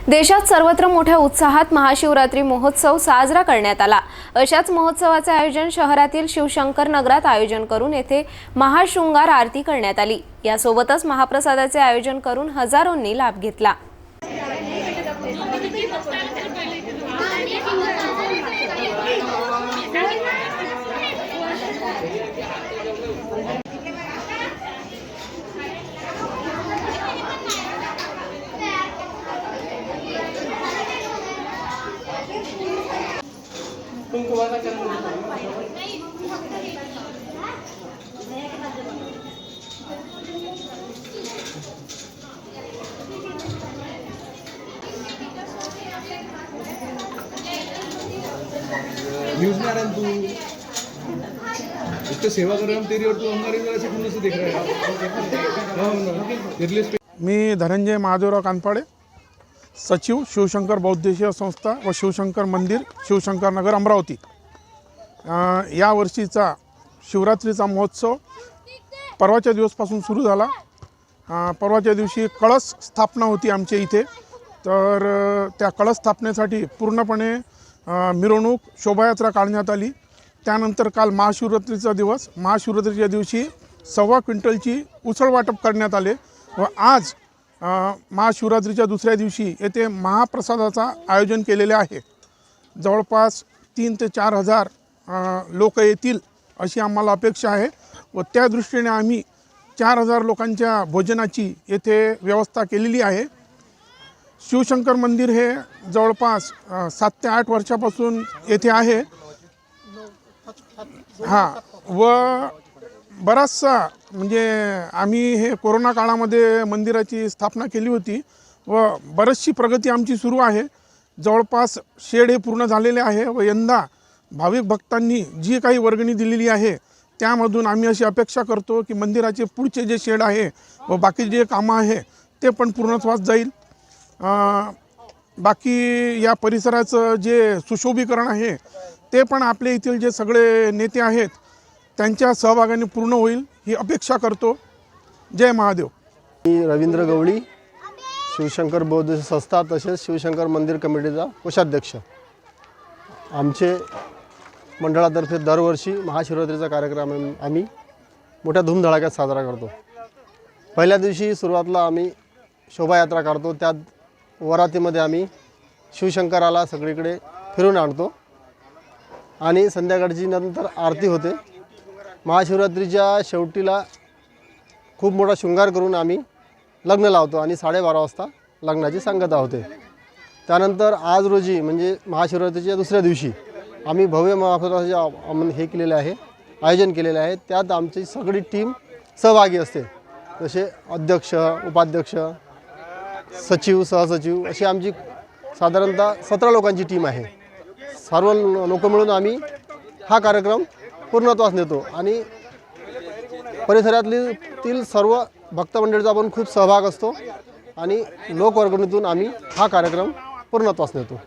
देशात सर्वत्र मोठ्या उत्साहात महाशिवरात्री महोत्सव साजरा करण्यात आला। अशाच महोत्सवाचे आयोजन शहरातील शिवशंकर नगरात आयोजन करून येथे महाशृंगार आरती करण्यात आली। यासोबतच महाप्रसादाचे आयोजन करून हजारोंनी लाभ घेतला। न्यूज़ में आ रहा है तू इसको सेवा कर रहा हूँ तेरी और तू हमारी वजह से कुछ देख रहा है। मी धनंजय महादेवराव कानपाडे, सचिव शिवशंकर बौद्धेश्वर संस्था व शिवशंकर मंदिर शिवशंकर नगर अमरावती। या वर्षीचा शिवरात्रीचा महोत्सव परवाच्या दिवसपासून सुरू झाला। परवाच्या दिवशी कळस स्थापना होती आमच्या इथे, तर त्या कळस स्थापनेसाठी पूर्णपणे मिरवणूक शोभायात्रा काढण्यात आली। त्यानंतर काल महाशिवरात्रीचा दिवस, महाशिवरात्रीच्या दिवशी 1.25 क्विंटलची उसळ वाटप करण्यात आले व आज महाशिवरात्रीच्या दुसऱ्या दिवशी येथे महाप्रसादाचा आयोजन केलेले आहे। जवळपास 3 ते 4 हजार लोक येतील अशी आम्हाला अपेक्षा आहे व त्या दृष्टीने आम्ही 4000 लोकांच्या भोजनाची येथे व्यवस्था केलेली आहे। शिवशंकर मंदिर हे जवळपास 7 ते 8 वर्षापासून येथे आहे। व बराचसा म्हणजे आम्ही हे कोरोना काळामध्ये मंदिराची स्थापना केली होती व बरीचशी प्रगती आमची सुरू आहे। जवळपास शेड हे पूर्ण झालेले आहे व यंदा भाविक भक्तांनी जी काही वर्गणी दिलेली आहे त्यामधून आम्ही अशी अपेक्षा करतो की मंदिराचे पुढचे जे शेड आहे व बाकी जे कामं आहे ते पण पूर्णत्वास जाईल। बाकी या परिसराचं जे सुशोभीकरण आहे ते पण आपले येथील जे सगळे नेते आहेत त्यांच्या सहभागाने पूर्ण होईल ही अपेक्षा करतो। जय महादेव। मी रवींद्र गवळी, शिवशंकर बौद्ध संस्था तसेच शिवशंकर मंदिर कमिटीचा कोषाध्यक्ष। आमचे मंडळातर्फे दरवर्षी महाशिवरात्रीचा कार्यक्रम आम्ही मोठ्या धूमधडाक्यात साजरा करतो। पहिल्या दिवशी सुरुवातीला आम्ही शोभायात्रा काढतो, त्यात वरातीमध्ये आम्ही शिवशंकराला सगळीकडे फिरून आणतो आणि संध्याकाळची नंतर आरती होते। महाशिवरात्रीच्या शेवटीला खूप मोठा शृंगार करून आम्ही लग्न लावतो आणि 12:30 वाजता लग्नाची सांगता होते। त्यानंतर आज रोजी म्हणजे महाशिवरात्रीच्या दुसऱ्या दिवशी आम्ही भव्य महाप्रसादाचे हे केलेले आहे, आयोजन केलेले आहे। त्यात आमची सगळी टीम सहभागी असते, जसे अध्यक्ष, उपाध्यक्ष, सचिव, सहसचिव अशी आमची साधारणतः 17 लोकांची टीम आहे। सर्व लोक मिळून आम्ही हा कार्यक्रम पूर्णत्वास नेतो आणि परिसरातील सर्व भक्तमंडळीचा पण खूप सहभाग असतो आणि लोकवर्गणीतून आम्ही हा कार्यक्रम पूर्णत्वास नेतो।